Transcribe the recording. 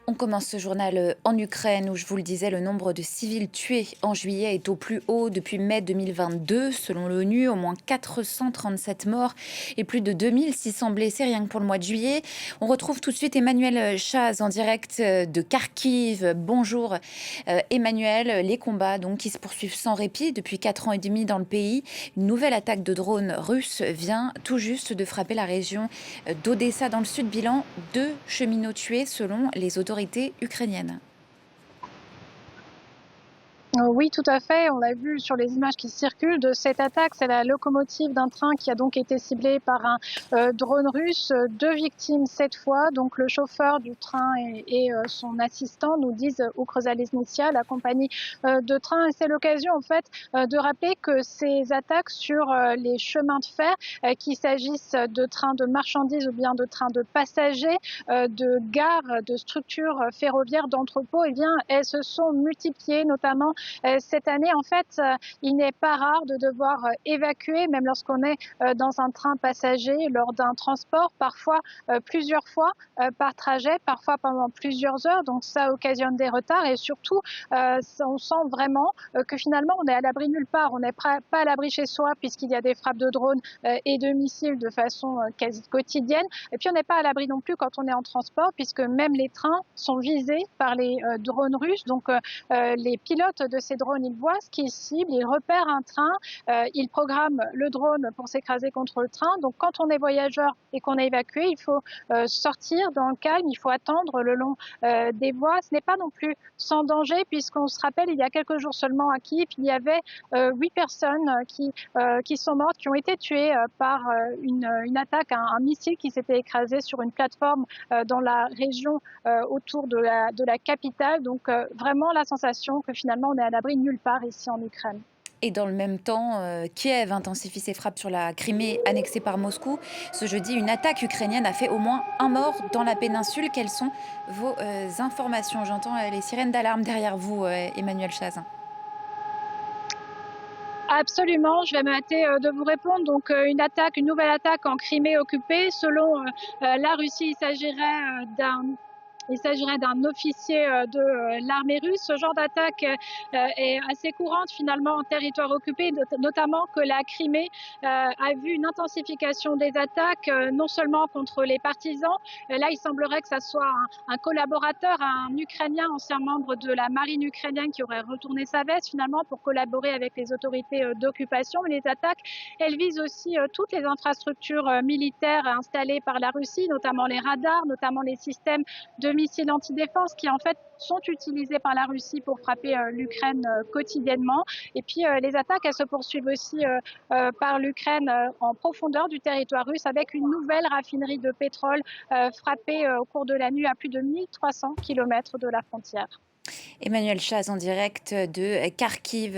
On commence ce journal en Ukraine où, je vous le disais, le nombre de civils tués en juillet est au plus haut depuis mai 2022. Selon l'ONU, au moins 437 morts et plus de 2600 blessés rien que pour le mois de juillet. On retrouve tout de suite Emmanuel Chaz en direct de Kharkiv. Bonjour Emmanuel. Les combats donc, qui se poursuivent sans répit depuis 4 ans et demi dans le pays. Une nouvelle attaque de drones russes vient tout juste de frapper la région d'Odessa dans le sud. Bilan, 2 cheminots tués selon les autorités ukrainiennes. Oui, tout à fait. On l'a vu sur les images qui circulent de cette attaque. C'est la locomotive d'un train qui a donc été ciblée par un drone russe. 2 victimes cette fois. Donc le chauffeur du train et son assistant, nous disent Ukrzaliznytsia, la compagnie de train. Et c'est l'occasion en fait de rappeler que ces attaques sur les chemins de fer, qu'il s'agisse de trains de marchandises ou bien de trains de passagers, de gares, de structures ferroviaires, d'entrepôts, eh bien, elles se sont multipliées, notamment cette année. En fait, il n'est pas rare de devoir évacuer, même lorsqu'on est dans un train passager, lors d'un transport, parfois plusieurs fois par trajet, parfois pendant plusieurs heures. Donc ça occasionne des retards et surtout, on sent vraiment que finalement, on est à l'abri nulle part. On n'est pas à l'abri chez soi puisqu'il y a des frappes de drones et de missiles de façon quasi quotidienne. Et puis, on n'est pas à l'abri non plus quand on est en transport puisque même les trains sont visés par les drones russes. Donc, les pilotes de ces drones, ils voient ce qu'ils ciblent, ils repèrent un train, ils programment le drone pour s'écraser contre le train. Donc quand on est voyageur et qu'on est évacué, il faut sortir dans le calme, il faut attendre le long des voies. Ce n'est pas non plus sans danger puisqu'on se rappelle, il y a quelques jours seulement à Kiev, il y avait 8 personnes qui sont mortes, qui ont été tuées par une attaque, un missile qui s'était écrasé sur une plateforme dans la région autour de la capitale. Donc vraiment la sensation que finalement on est à l'abri nulle part ici en Ukraine. Et dans le même temps, Kiev intensifie ses frappes sur la Crimée annexée par Moscou. Ce jeudi, une attaque ukrainienne a fait au moins un mort dans la péninsule. Quelles sont vos informations? J'entends les sirènes d'alarme derrière vous, Emmanuel Chaz. Absolument, je vais me hâter de vous répondre. Donc une nouvelle attaque en Crimée occupée. Selon la Russie, il s'agirait d'un officier de l'armée russe. Ce genre d'attaque est assez courante finalement en territoire occupé, notamment que la Crimée a vu une intensification des attaques, non seulement contre les partisans. Là, il semblerait que ça soit un collaborateur, un Ukrainien, ancien membre de la marine ukrainienne, qui aurait retourné sa veste finalement pour collaborer avec les autorités d'occupation. Mais les attaques, elles visent aussi toutes les infrastructures militaires installées par la Russie, notamment les radars, notamment les systèmes de missiles antidéfense qui en fait sont utilisés par la Russie pour frapper l'Ukraine quotidiennement. Et puis les attaques, elles se poursuivent aussi par l'Ukraine en profondeur du territoire russe avec une nouvelle raffinerie de pétrole frappée au cours de la nuit à plus de 1300 km de la frontière. Emmanuel Chaz en direct de Kharkiv.